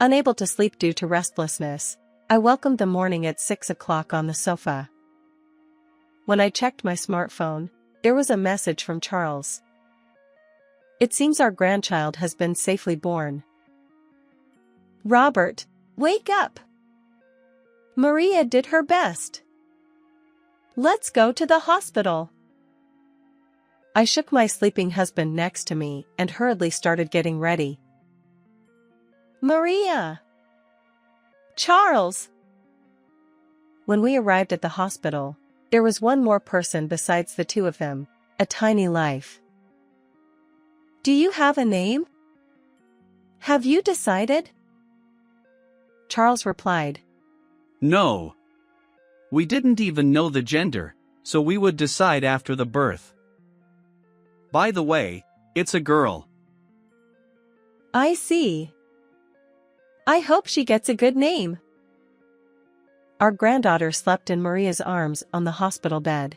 Unable to sleep due to restlessness, I welcomed the morning at 6 o'clock on the sofa. When I checked my smartphone, there was a message from Charles. It seems our grandchild has been safely born. Robert, wake up! Maria did her best. Let's go to the hospital. I shook my sleeping husband next to me and hurriedly started getting ready. Maria! Charles! When we arrived at the hospital, there was one more person besides the two of them, a tiny life. Do you have a name? Have you decided? Charles replied. No. We didn't even know the gender, so we would decide after the birth. By the way, it's a girl. I see. I hope she gets a good name. Our granddaughter slept in Maria's arms on the hospital bed.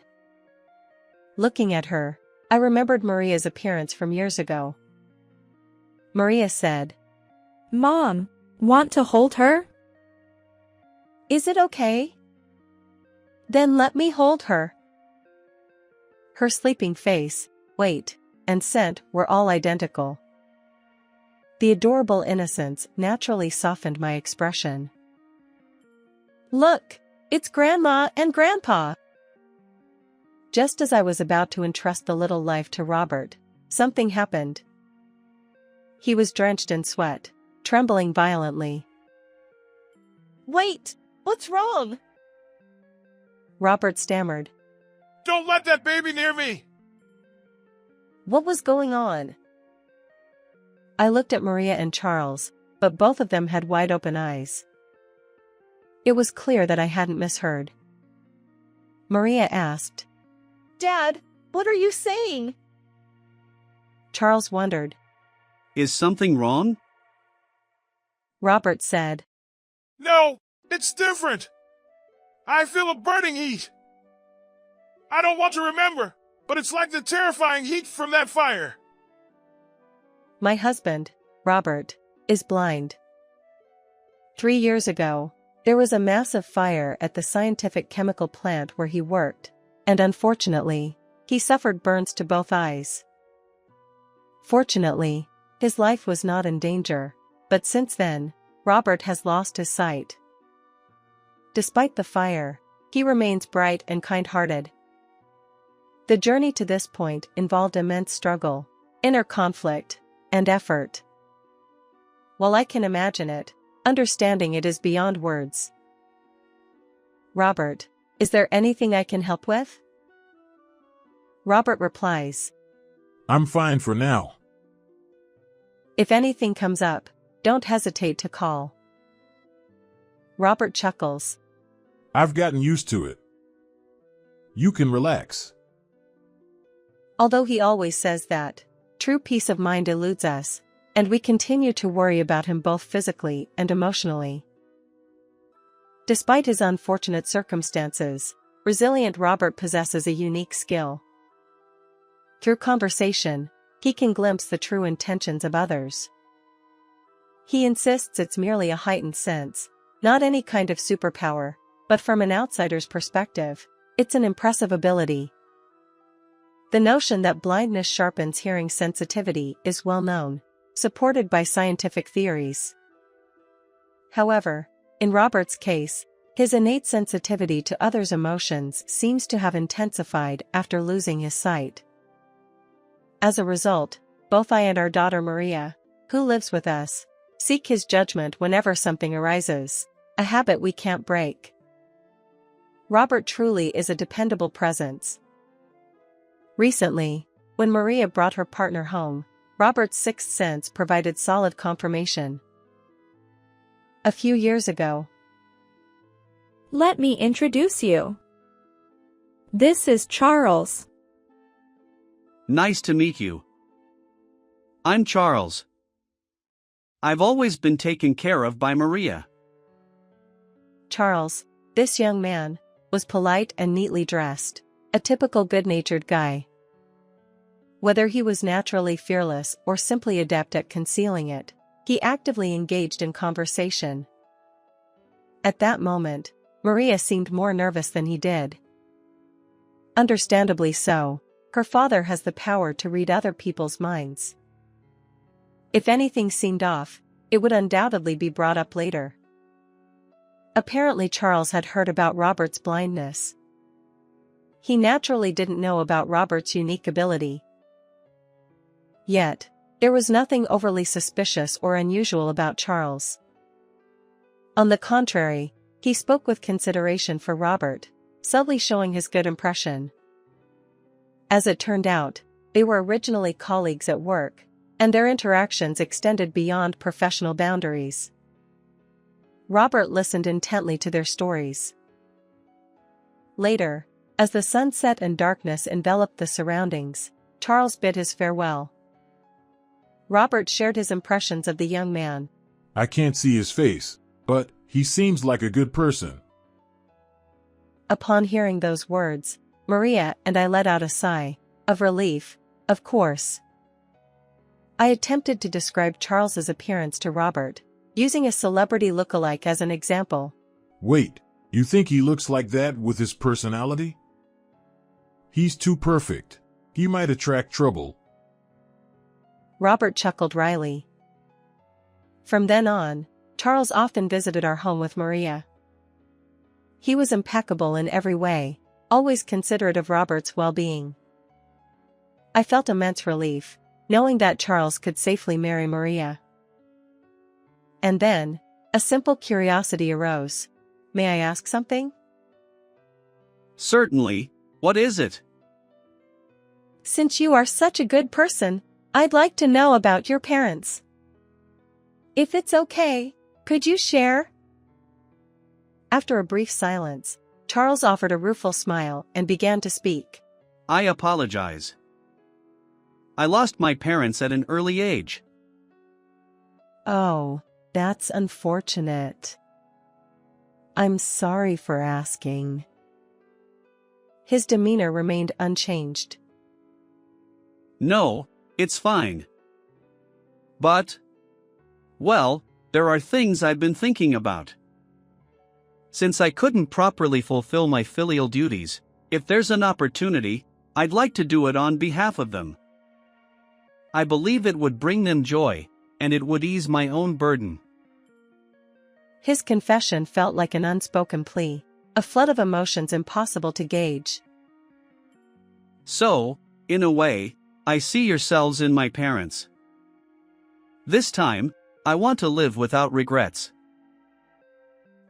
Looking at her, I remembered Maria's appearance from years ago. Maria said, Mom, want to hold her? Is it okay? Then let me hold her. Her sleeping face, weight, and scent were all identical. The adorable innocence naturally softened my expression. Look, it's Grandma and Grandpa. Just as I was about to entrust the little life to Robert, something happened. He was drenched in sweat, trembling violently. Wait, what's wrong? Robert stammered. Don't let that baby near me! What was going on? I looked at Maria and Charles, but both of them had wide-open eyes. It was clear that I hadn't misheard. Maria asked, Dad, what are you saying? Charles wondered. Is something wrong? Robert said, No, it's different. I feel a burning heat. I don't want to remember, but it's like the terrifying heat from that fire. My husband, Robert, is blind. 3 years ago, there was a massive fire at the scientific chemical plant where he worked, and unfortunately, he suffered burns to both eyes. Fortunately, his life was not in danger, but since then, Robert has lost his sight. Despite the fire, he remains bright and kind-hearted. The journey to this point involved immense struggle, inner conflict, and effort. While I can imagine it, understanding it is beyond words. Robert, is there anything I can help with? Robert replies, I'm fine for now. If anything comes up, don't hesitate to call. Robert chuckles. I've gotten used to it. You can relax. Although he always says that, true peace of mind eludes us, and we continue to worry about him both physically and emotionally. Despite his unfortunate circumstances, resilient Robert possesses a unique skill. Through conversation, he can glimpse the true intentions of others. He insists it's merely a heightened sense, not any kind of superpower, but from an outsider's perspective, it's an impressive ability. The notion that blindness sharpens hearing sensitivity is well known, supported by scientific theories. However, in Robert's case, his innate sensitivity to others' emotions seems to have intensified after losing his sight. As a result, both I and our daughter Maria, who lives with us, seek his judgment whenever something arises, a habit we can't break. Robert truly is a dependable presence. Recently, when Maria brought her partner home, Robert's sixth sense provided solid confirmation. A few years ago. Let me introduce you. This is Charles. Nice to meet you. I'm Charles. I've always been taken care of by Maria. Charles, this young man, was polite and neatly dressed, a typical good-natured guy. Whether he was naturally fearless or simply adept at concealing it, He actively engaged in conversation. At that moment, Maria seemed more nervous than he did. Understandably so. Her father has the power to read other people's minds. If anything seemed off, it would undoubtedly be brought up later. Apparently Charles had heard about Robert's blindness. He naturally didn't know about Robert's unique ability. Yet, there was nothing overly suspicious or unusual about Charles. On the contrary, he spoke with consideration for Robert, subtly showing his good impression. As it turned out, they were originally colleagues at work, and their interactions extended beyond professional boundaries. Robert listened intently to their stories. Later, as the sun set and darkness enveloped the surroundings, Charles bid his farewell. Robert shared his impressions of the young man. I can't see his face, but he seems like a good person. Upon hearing those words, Maria and I let out a sigh of relief. Of course. I attempted to describe Charles's appearance to Robert, using a celebrity look-alike as an example. Wait, you think he looks like that with his personality? He's too perfect. He might attract trouble. Robert chuckled wryly. From then on, Charles often visited our home with Maria. He was impeccable in every way, always considerate of Robert's well-being. I felt immense relief, knowing that Charles could safely marry Maria. And then, a simple curiosity arose. May I ask something? Certainly. What is it? Since you are such a good person, I'd like to know about your parents. If it's okay, could you share? After a brief silence, Charles offered a rueful smile and began to speak. I apologize. I lost my parents at an early age. Oh, that's unfortunate. I'm sorry for asking. His demeanor remained unchanged. No, it's fine. But, well, there are things I've been thinking about. Since I couldn't properly fulfill my filial duties, if there's an opportunity, I'd like to do it on behalf of them. I believe it would bring them joy, and it would ease my own burden. His confession felt like an unspoken plea, a flood of emotions impossible to gauge. So, in a way, I see yourselves in my parents. This time, I want to live without regrets.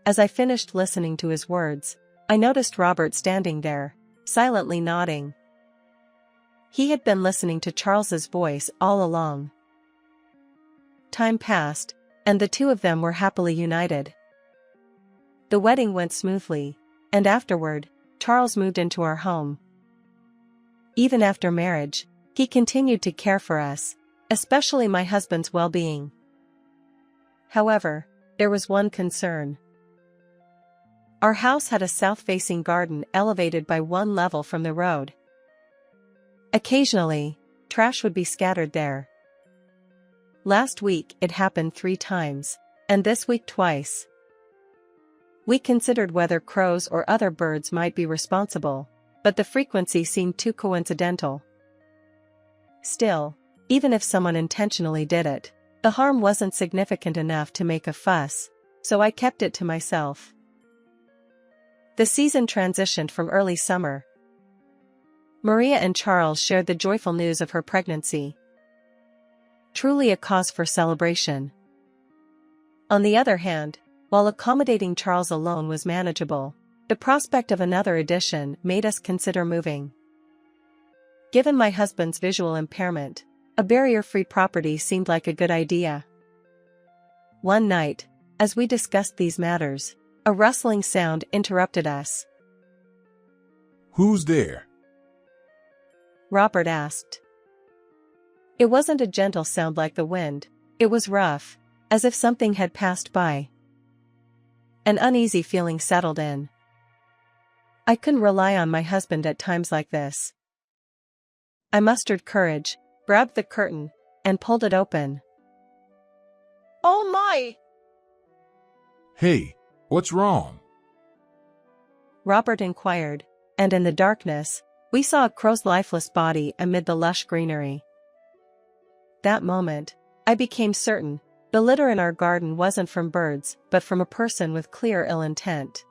As I finished listening to his words, I noticed Robert standing there, silently nodding. He had been listening to Charles's voice all along. Time passed, and the two of them were happily united. The wedding went smoothly, and afterward, Charles moved into our home. Even after marriage, he continued to care for us, especially my husband's well-being. However, there was one concern. Our house had a south-facing garden elevated by one level from the road. Occasionally, trash would be scattered there. Last week it happened 3 times, and this week twice. We considered whether crows or other birds might be responsible, but the frequency seemed too coincidental. Still, even if someone intentionally did it, the harm wasn't significant enough to make a fuss, so I kept it to myself. The season transitioned from early summer. Maria and Charles shared the joyful news of her pregnancy. Truly a cause for celebration. On the other hand, while accommodating Charles alone was manageable, the prospect of another addition made us consider moving. Given my husband's visual impairment, a barrier-free property seemed like a good idea. One night, as we discussed these matters, a rustling sound interrupted us. Who's there? Robert asked. It wasn't a gentle sound like the wind, it was rough, as if something had passed by. An uneasy feeling settled in. I couldn't rely on my husband at times like this. I mustered courage, grabbed the curtain, and pulled it open. Oh my! Hey, what's wrong? Robert inquired, and in the darkness, we saw a crow's lifeless body amid the lush greenery. That moment, I became certain the litter in our garden wasn't from birds but from a person with clear ill intent.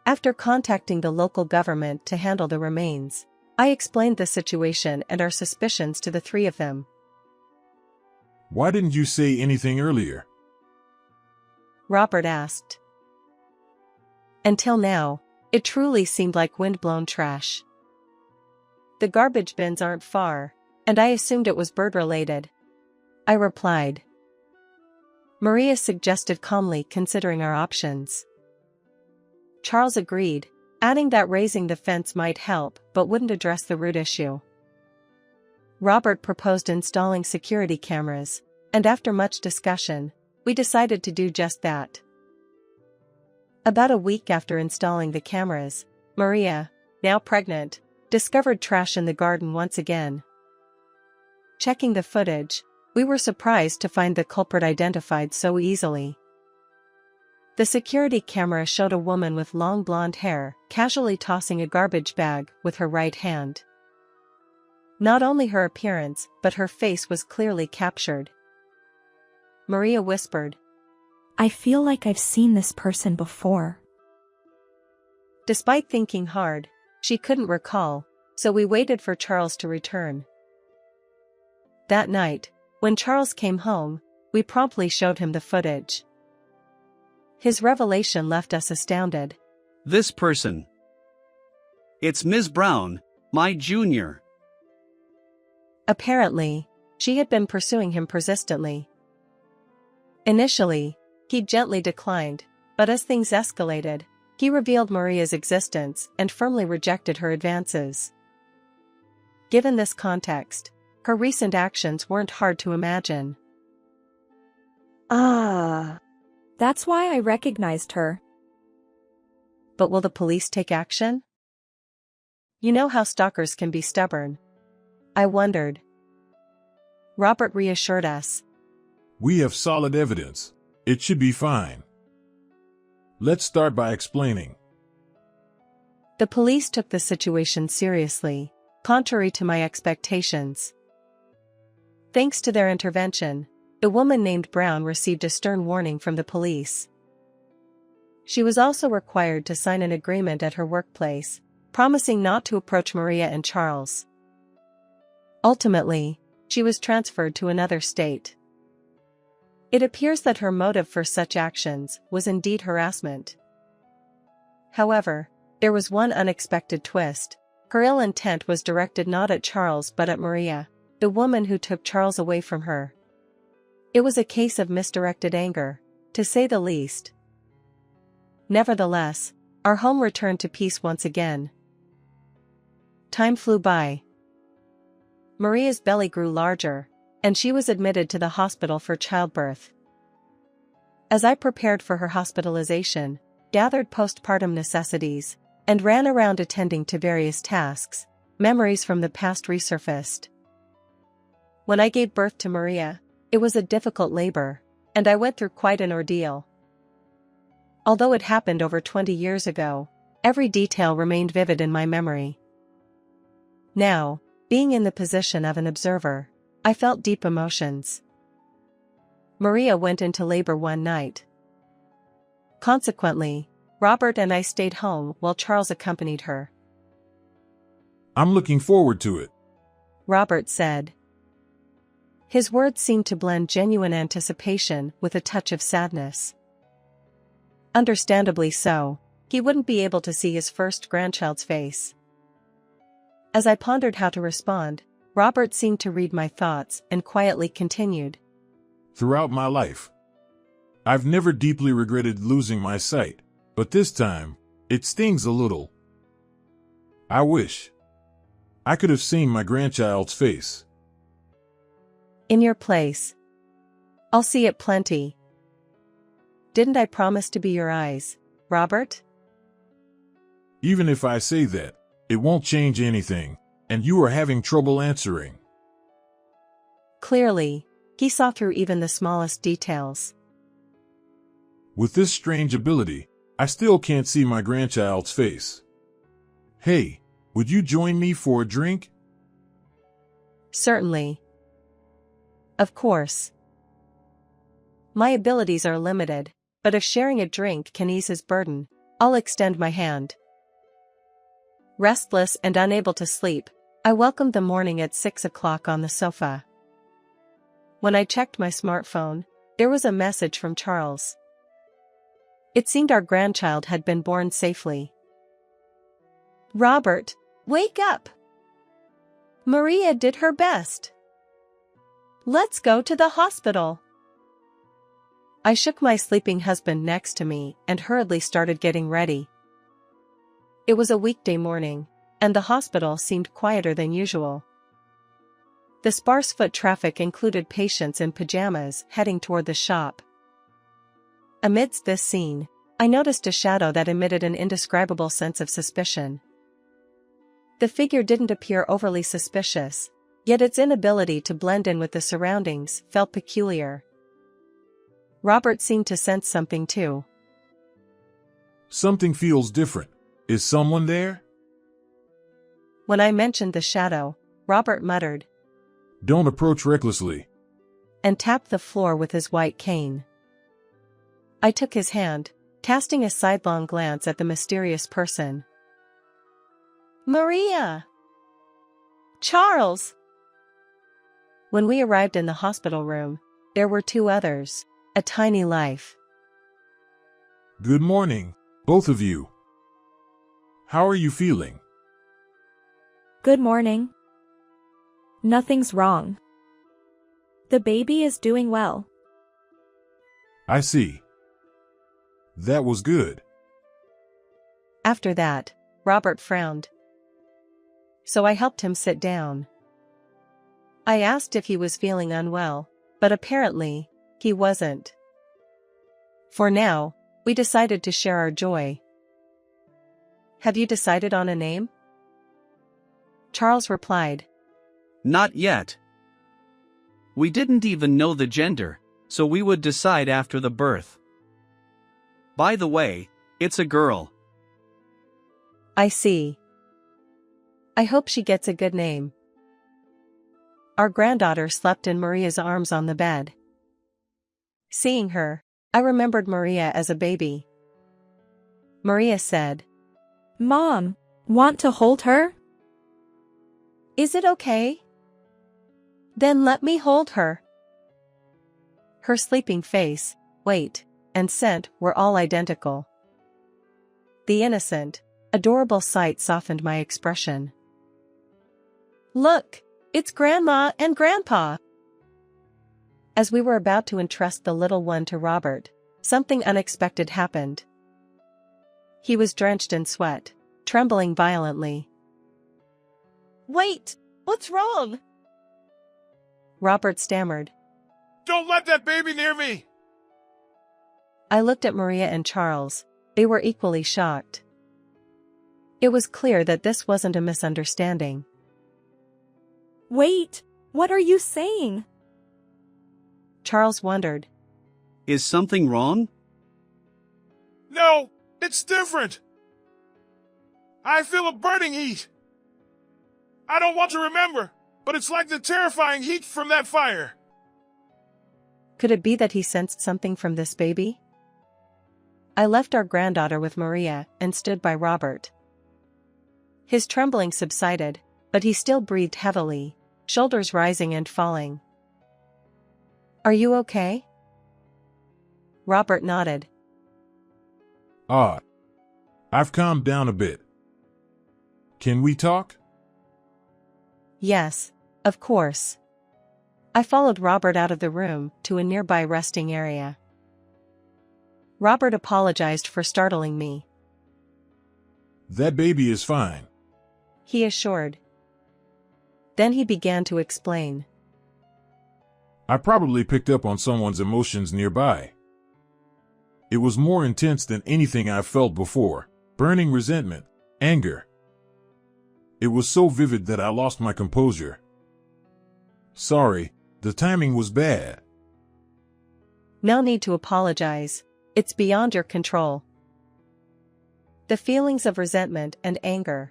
After contacting the local government to handle the remains, I explained the situation and our suspicions to the three of them. Why didn't you say anything earlier? Robert asked. Until now, it truly seemed like wind-blown trash. The garbage bins aren't far, and I assumed it was bird-related. I replied. Maria suggested calmly, considering our options. Charles agreed, adding that raising the fence might help but wouldn't address the root issue. Robert proposed installing security cameras, and after much discussion, we decided to do just that. About a week after installing the cameras, Maria, now pregnant, discovered trash in the garden once again. Checking the footage, we were surprised to find the culprit identified so easily. The security camera showed a woman with long blonde hair casually tossing a garbage bag with her right hand. Not only her appearance but her face was clearly captured. Maria whispered, I feel like I've seen this person before. Despite thinking hard, she couldn't recall, so we waited for Charles to return. That night, when Charles came home, we promptly showed him the footage. His revelation left us astounded. This person. It's Ms. Brown, my junior. Apparently, she had been pursuing him persistently. Initially, he gently declined, but as things escalated, he revealed Maria's existence and firmly rejected her advances. Given this context, her recent actions weren't hard to imagine. That's why I recognized her. But will the police take action? You know how stalkers can be stubborn. I wondered. Robert reassured us. We have solid evidence. It should be fine. Let's start by explaining. The police took the situation seriously, contrary to my expectations. Thanks to their intervention, the woman named Brown received a stern warning from the police. She was also required to sign an agreement at her workplace, promising not to approach Maria and Charles. Ultimately, she was transferred to another state. It appears that her motive for such actions was indeed harassment. However, there was one unexpected twist. Her ill intent was directed not at Charles but at Maria, the woman who took Charles away from her. It was a case of misdirected anger, to say the least. Nevertheless, our home returned to peace once again. Time flew by. Maria's belly grew larger, and she was admitted to the hospital for childbirth. As I prepared for her hospitalization, gathered postpartum necessities, and ran around attending to various tasks, memories from the past resurfaced. When I gave birth to Maria, it was a difficult labor, and I went through quite an ordeal. Although it happened over 20 years ago, every detail remained vivid in my memory. Now, being in the position of an observer, I felt deep emotions. Maria went into labor one night. Consequently, Robert and I stayed home while Charles accompanied her. I'm looking forward to it, Robert said. His words seemed to blend genuine anticipation with a touch of sadness. Understandably so, he wouldn't be able to see his first grandchild's face. As I pondered how to respond, Robert seemed to read my thoughts and quietly continued. Throughout my life, I've never deeply regretted losing my sight, but this time, it stings a little. I wish I could have seen my grandchild's face. In your place. I'll see it plenty. Didn't I promise to be your eyes, Robert? Even if I say that, it won't change anything, and you are having trouble answering. Clearly, He saw through even the smallest details. With this strange ability, I still can't see my grandchild's face. Hey, would you join me for a drink? Certainly. Of course. My abilities are limited, but if sharing a drink can ease his burden, I'll extend my hand. Restless and unable to sleep, I welcomed the morning at 6 o'clock on the sofa. When I checked my smartphone, there was a message from Charles. It seemed our grandchild had been born safely. Robert, wake up! Maria did her best. Let's go to the hospital. I shook my sleeping husband next to me and hurriedly started getting ready. It was a weekday morning, and the hospital seemed quieter than usual. The sparse foot traffic included patients in pajamas heading toward the shop. Amidst this scene, I noticed a shadow that emitted an indescribable sense of suspicion. The figure didn't appear overly suspicious, yet its inability to blend in with the surroundings felt peculiar. Robert seemed to sense something too. Something feels different. Is someone there? When I mentioned the shadow, Robert muttered, Don't approach recklessly. And tapped the floor with his white cane. I took his hand, casting a sidelong glance at the mysterious person. Maria! Charles! When we arrived in the hospital room, there were two others, a tiny life. Good morning, both of you. How are you feeling? Good morning. Nothing's wrong. The baby is doing well. I see. That was good. After that, Robert frowned. So I helped him sit down. I asked if he was feeling unwell, but apparently, he wasn't. For now, we decided to share our joy. Have you decided on a name? Charles replied. Not yet. We didn't even know the gender, so we would decide after the birth. By the way, it's a girl. I see. I hope she gets a good name. Our granddaughter slept in Maria's arms on the bed. Seeing her, I remembered Maria as a baby. Maria said, Mom, want to hold her? Is it okay? Then let me hold her. Her sleeping face, weight, and scent were all identical. The innocent, adorable sight softened my expression. Look, it's Grandma and Grandpa. As we were about to entrust the little one to Robert, something unexpected happened. He was drenched in sweat, trembling violently. Wait, what's wrong? Robert stammered. Don't let that baby near me! I looked at Maria and Charles. They were equally shocked. It was clear that this wasn't a misunderstanding. Wait, what are you saying? Charles wondered. Is something wrong? No, it's different. I feel a burning heat. I don't want to remember, but it's like the terrifying heat from that fire. Could it be that he sensed something from this baby? I left our granddaughter with Maria and stood by Robert. His trembling subsided, but he still breathed heavily, shoulders rising and falling. Are you okay? Robert nodded. I've calmed down a bit. Can we talk? Yes, of course. I followed Robert out of the room to a nearby resting area. Robert apologized for startling me. That baby is fine. He assured. Then he began to explain. I probably picked up on someone's emotions nearby. It was more intense than anything I've felt before. Burning resentment, anger. It was so vivid that I lost my composure. Sorry, The timing was bad. No need to apologize. It's beyond your control. The feelings of resentment and anger.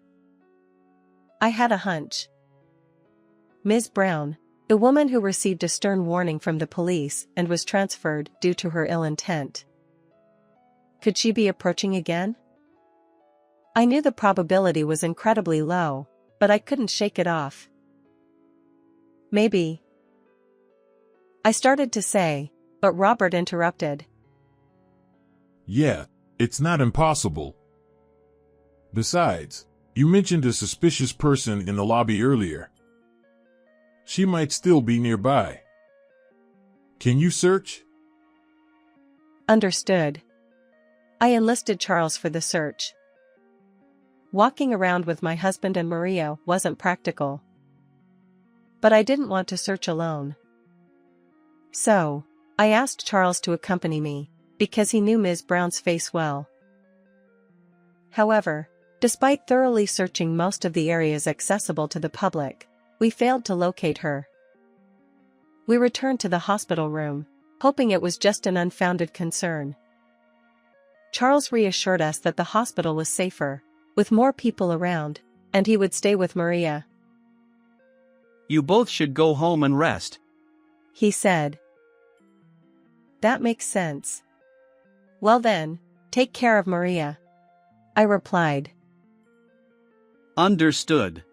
I had a hunch. Ms. Brown, the woman who received a stern warning from the police and was transferred due to her ill intent. Could she be approaching again? I knew the probability was incredibly low, but I couldn't shake it off. Maybe. I started to say, but Robert interrupted. Yeah, it's not impossible. Besides, you mentioned a suspicious person in the lobby earlier. She might still be nearby. Can you search? Understood. I enlisted Charles for the search. Walking around with my husband and Maria wasn't practical. But I didn't want to search alone. So, I asked Charles to accompany me, because he knew Ms. Brown's face well. However, despite thoroughly searching most of the areas accessible to the public, we failed to locate her. We returned to the hospital room, hoping it was just an unfounded concern. Charles reassured us that the hospital was safer, with more people around, and he would stay with Maria. You both should go home and rest, he said. That makes sense. Well then, take care of Maria, I replied. Understood.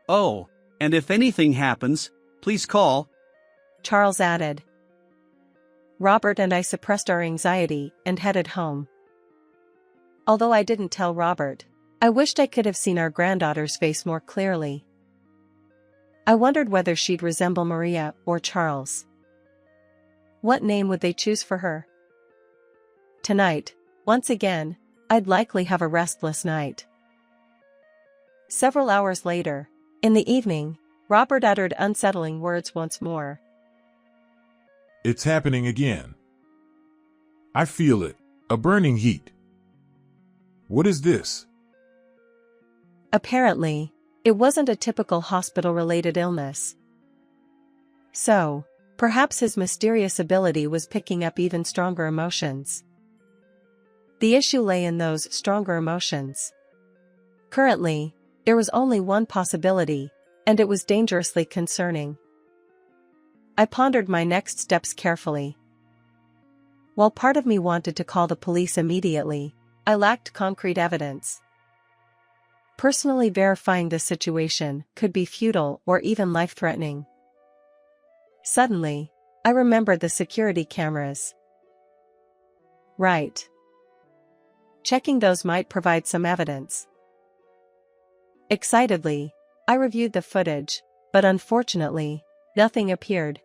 Oh, and if anything happens, please call, Charles added. Robert and I suppressed our anxiety and headed home. Although I didn't tell Robert, I wished I could have seen our granddaughter's face more clearly. I wondered whether she'd resemble Maria or Charles. What name would they choose for her? Tonight, once again, I'd likely have a restless night. Several hours later, in the evening, Robert uttered unsettling words once more. It's happening again. I feel it, a burning heat. What is this? Apparently, it wasn't a typical hospital-related illness. So, perhaps his mysterious ability was picking up even stronger emotions. The issue lay in those stronger emotions. Currently, there was only one possibility, and it was dangerously concerning. I pondered my next steps carefully. While part of me wanted to call the police immediately, I lacked concrete evidence. Personally verifying the situation could be futile or even life-threatening. Suddenly, I remembered the security cameras. Right. Checking those might provide some evidence. Excitedly, I reviewed the footage, but unfortunately, nothing appeared.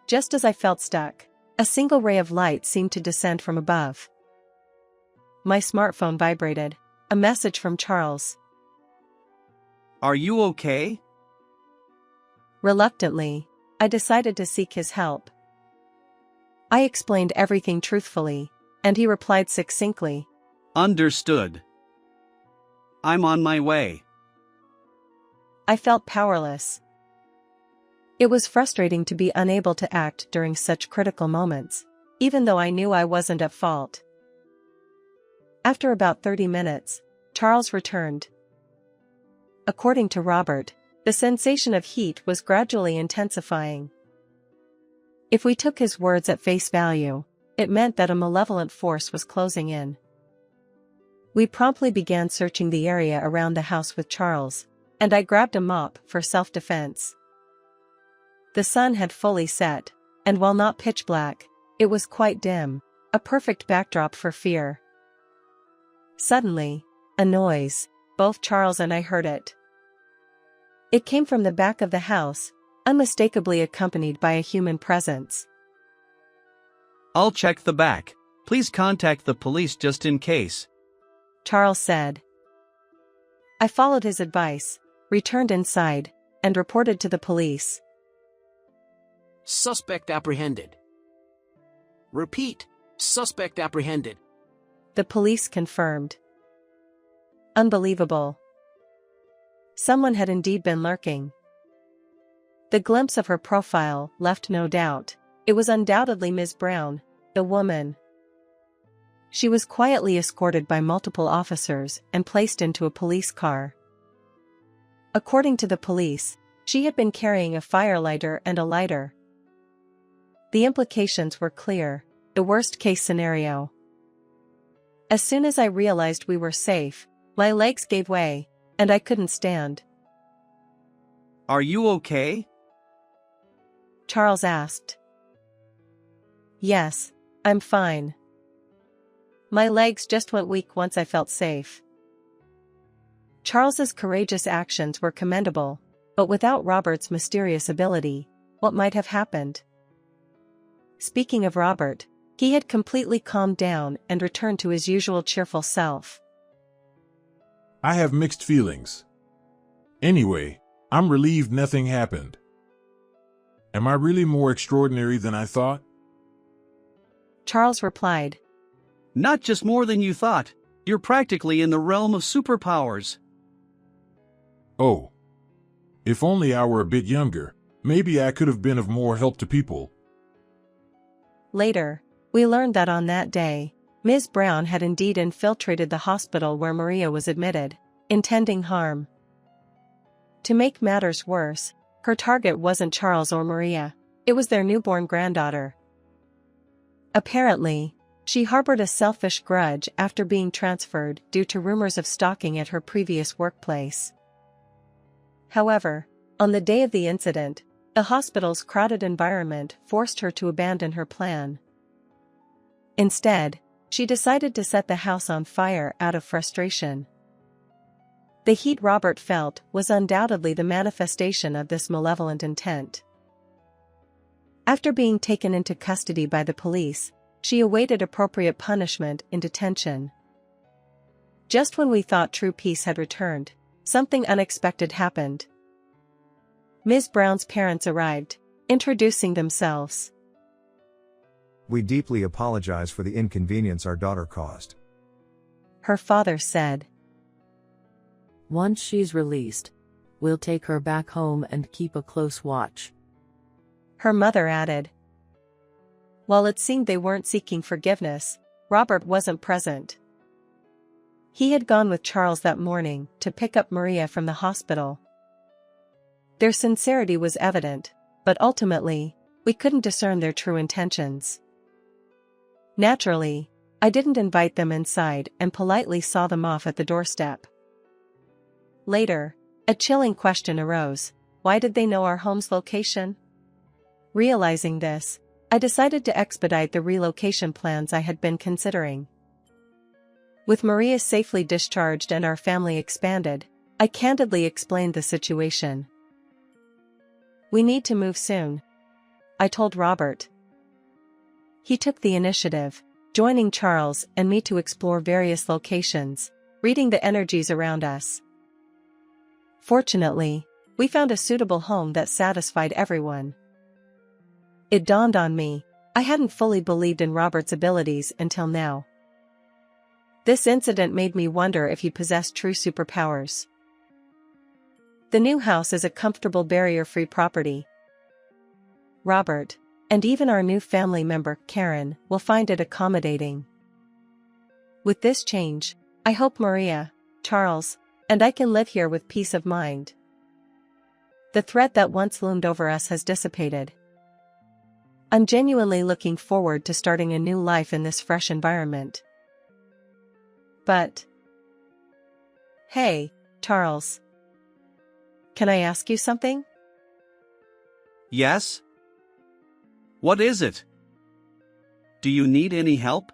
Just as I felt stuck, a single ray of light seemed to descend from above. My smartphone vibrated, a message from Charles. Are you okay? Reluctantly, I decided to seek his help. I explained everything truthfully, and he replied succinctly. Understood. I'm on my way. I felt powerless. It was frustrating to be unable to act during such critical moments, even though I knew I wasn't at fault. After about 30 minutes, Charles returned. According to Robert, the sensation of heat was gradually intensifying. If we took his words at face value, it meant that a malevolent force was closing in. We promptly began searching the area around the house with Charles, and I grabbed a mop for self-defense. The sun had fully set, and while not pitch black, it was quite dim, a perfect backdrop for fear. Suddenly, a noise, both Charles and I heard it. It came from the back of the house, unmistakably accompanied by a human presence. I'll check the back. Please contact the police just in case, Charles said. I followed his advice, returned inside, and reported to the police. Suspect apprehended. Repeat, suspect apprehended. The police confirmed. Unbelievable. Someone had indeed been lurking. The glimpse of her profile left no doubt. It was undoubtedly Ms. Brown, the woman. She was quietly escorted by multiple officers and placed into a police car. According to the police, she had been carrying a firelighter and a lighter. The implications were clear, the worst-case scenario. As soon as I realized we were safe, my legs gave way, and I couldn't stand. Are you okay? Charles asked. Yes, I'm fine. My legs just went weak once I felt safe. Charles's courageous actions were commendable, but without Robert's mysterious ability, what might have happened? Speaking of Robert, he had completely calmed down and returned to his usual cheerful self. I have mixed feelings. Anyway, I'm relieved nothing happened. Am I really more extraordinary than I thought? Charles replied. Not just more than you thought. You're practically in the realm of superpowers. Oh. If only I were a bit younger, maybe I could have been of more help to people. Later, we learned that on that day, Ms. Brown had indeed infiltrated the hospital where Maria was admitted, intending harm. To make matters worse, her target wasn't Charles or Maria, it was their newborn granddaughter. Apparently, she harbored a selfish grudge after being transferred due to rumors of stalking at her previous workplace. However, on the day of the incident, the hospital's crowded environment forced her to abandon her plan. Instead, she decided to set the house on fire out of frustration. The heat Robert felt was undoubtedly the manifestation of this malevolent intent. After being taken into custody by the police, she awaited appropriate punishment in detention. Just when we thought true peace had returned, something unexpected happened. Ms. Brown's parents arrived, introducing themselves. We deeply apologize for the inconvenience our daughter caused. Her father said. Once she's released, we'll take her back home and keep a close watch. Her mother added. While it seemed they weren't seeking forgiveness, Robert wasn't present. He had gone with Charles that morning to pick up Maria from the hospital. Their sincerity was evident, but ultimately, we couldn't discern their true intentions. Naturally, I didn't invite them inside and politely saw them off at the doorstep. Later, a chilling question arose: why did they know our home's location? Realizing this, I decided to expedite the relocation plans I had been considering. With Maria safely discharged and our family expanded, I candidly explained the situation. We need to move soon, I told Robert. He took the initiative, joining Charles and me to explore various locations, reading the energies around us. Fortunately, we found a suitable home that satisfied everyone. It dawned on me, I hadn't fully believed in Robert's abilities until now. This incident made me wonder if he possessed true superpowers. The new house is a comfortable barrier-free property. Robert, and even our new family member, Karen, will find it accommodating. With this change, I hope Maria, Charles, and I can live here with peace of mind. The threat that once loomed over us has dissipated. I'm genuinely looking forward to starting a new life in this fresh environment. But... Hey, Charles. Can I ask you something? Yes? What is it? Do you need any help?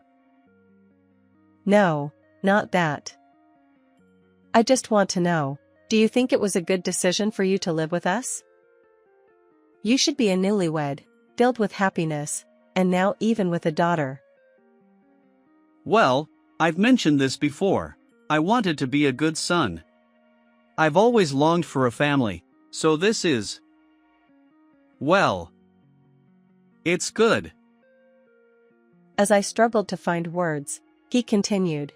No, not that. I just want to know, do you think it was a good decision for you to live with us? You should be a newlywed, filled with happiness, and now even with a daughter. Well, I've mentioned this before. I wanted to be a good son. I've always longed for a family, so this is... well... it's good. As I struggled to find words, he continued.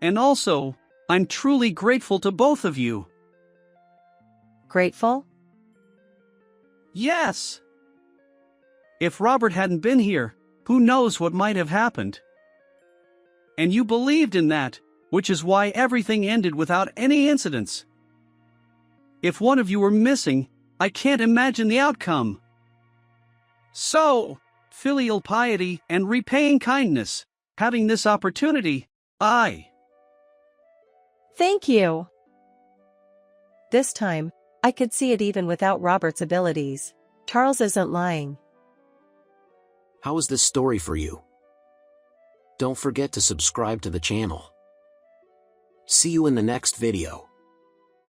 And also, I'm truly grateful to both of you. Grateful? Yes! If Robert hadn't been here, who knows what might have happened? And you believed in that, which is why everything ended without any incidents. If one of you were missing, I can't imagine the outcome. So, filial piety and repaying kindness, having this opportunity, Thank you. This time, I could see it even without Robert's abilities. Charles isn't lying. How is this story for you? Don't forget to subscribe to the channel. See you in the next video.